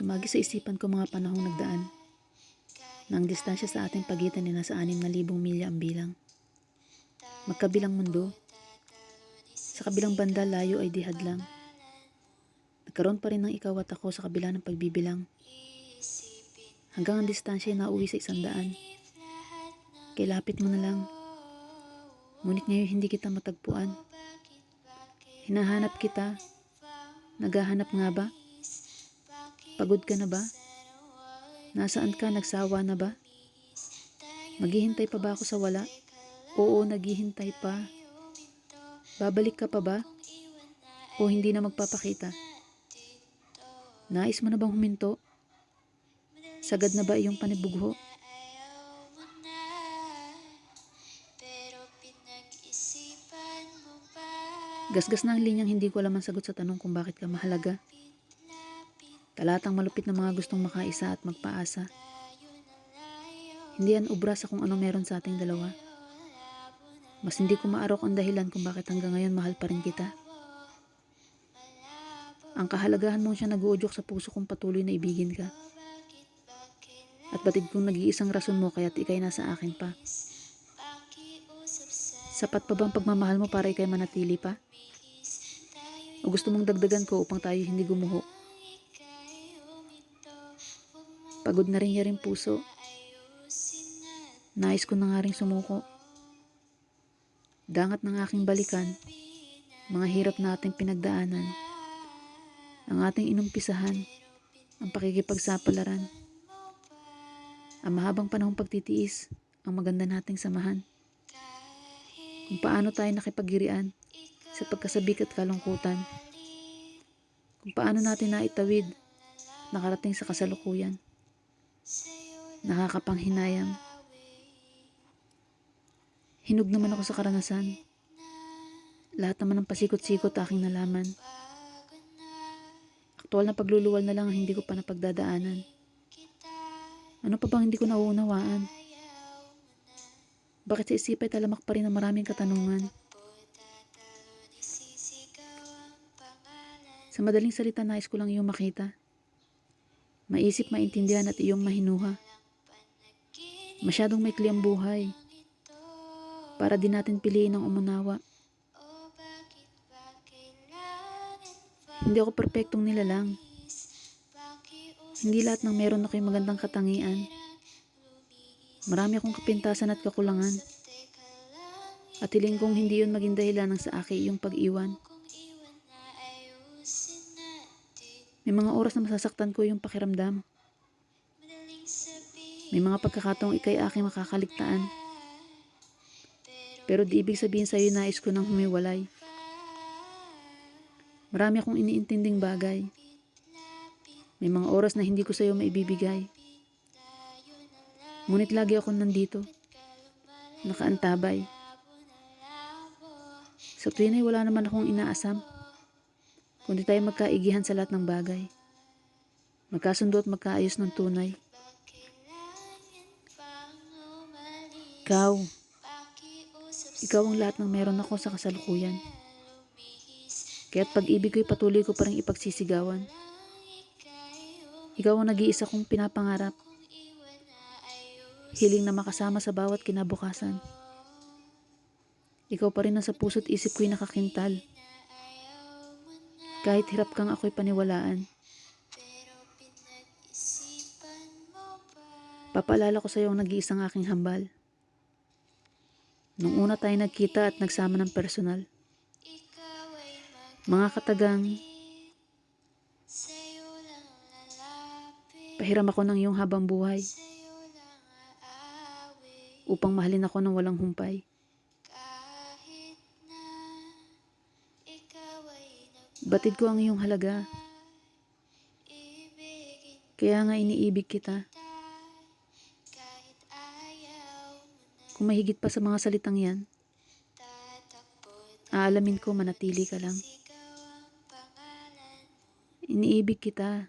Sumagi sa isipan ko mga panahong nagdaan na ang distansya sa ating pagitan ay nasa 6,000 milya ang bilang. Magkabilang mundo, sa kabilang banda layo ay di hadlang. Nagkaroon pa rin ng ikaw at ako sa kabila ng pagbibilang. Hanggang ang distansya ay nauwi sa 100. Kay lapit mo na lang. Ngunit ngayon hindi kita matagpuan. Hinahanap kita. Naghahanap nga ba? Pagod ka na ba? Nasaan ka? Nagsawa na ba? Maghihintay pa ba ako sa wala? Oo, naghihintay pa. Babalik ka pa ba? O hindi na magpapakita? Nais mo na bang huminto? Sagad na ba iyong panibugho? Gasgas na ang linyang hindi ko alam ang sagot sa tanong kung bakit ka mahalaga. Talatang malupit na mga gustong makaisa at magpaasa. Hindi yan ubra sa kung ano meron sa ating dalawa. Mas hindi ko maarok ang dahilan kung bakit hanggang ngayon mahal pa rin kita. Ang kahalagahan mong siya nag-uudyok sa puso kong patuloy na ibigin ka. At batid kong nag-iisang rason mo kaya't ikay nasa akin pa. Sapat pa bang pagmamahal mo para ikay manatili pa? O gusto mong dagdagan ko upang tayo hindi gumuho? Pagod na rin yaring puso. Nais ko na nga rin sumuko. Dangat ng aking balikan, mga hirap na ating pinagdaanan, ang ating inumpisahan, ang pakikipagsapalaran, ang mahabang panahong pagtitiis, ang maganda nating samahan. Kung paano tayo nakipagirian sa pagkasabik at kalungkutan. Kung paano natin naitawid at nakarating sa kasalukuyan. Nakakapanghinayang. Hinog naman ako sa karanasan. Lahat naman ng pasikot-sikot aking nalaman. Aktual na pagluluwal na lang ang hindi ko pa napagdadaanan. Ano pa bang hindi ko nauunawaan? Bakit sa isip ay talamak pa rin ang maraming katanungan? Sa madaling salita, nais ko lang iyong makita. Maisip, maintindihan at iyong mahinuha. Masyadong maikli ang buhay. Para din natin piliin ang umunawa. Hindi ako perpektong nilalang. Hindi lahat ng meron ako'y magandang katangian. Marami akong kapintasan at kakulangan. At hiling kong hindi yun maging dahilan ng sa akin iyong pag-iwan. May mga oras na masasaktan ko yung pakiramdam. May mga pagkakataong ikay aking makakaligtaan. Pero di ibig sabihin sa'yo nais ko nang humiwalay. Marami akong iniintinding bagay. May mga oras na hindi ko sa'yo maibibigay. Ngunit lagi akong nandito. Nakaantabay. Sa tuwin ay wala naman akong inaasam. Kundi tayo magkaigihan sa lahat ng bagay. Magkasundo at magkaayos ng tunay. Ikaw ang lahat ng meron ako sa kasalukuyan. Kaya't pag-ibig ko'y patuloy ko pa rin ipagsisigawan. Ikaw ang nag-iisa kong pinapangarap. Hiling na makasama sa bawat kinabukasan. Ikaw pa rin ang sa puso't isip ko'y nakakintal. Kahit hirap kang ako'y paniwalaan. Papaalala ko sa iyo ang nag-iisang aking hambal. Nung una tayo nagkita at nagsama ng personal. Mga katagang, pahiram ako ng iyong habang buhay upang mahalin ako ng walang humpay. Batid ko ang iyong halaga. Kaya nga iniibig kita. Kung mahigit pa sa mga salitang yan, aalamin ko manatili ka lang. Iniibig kita.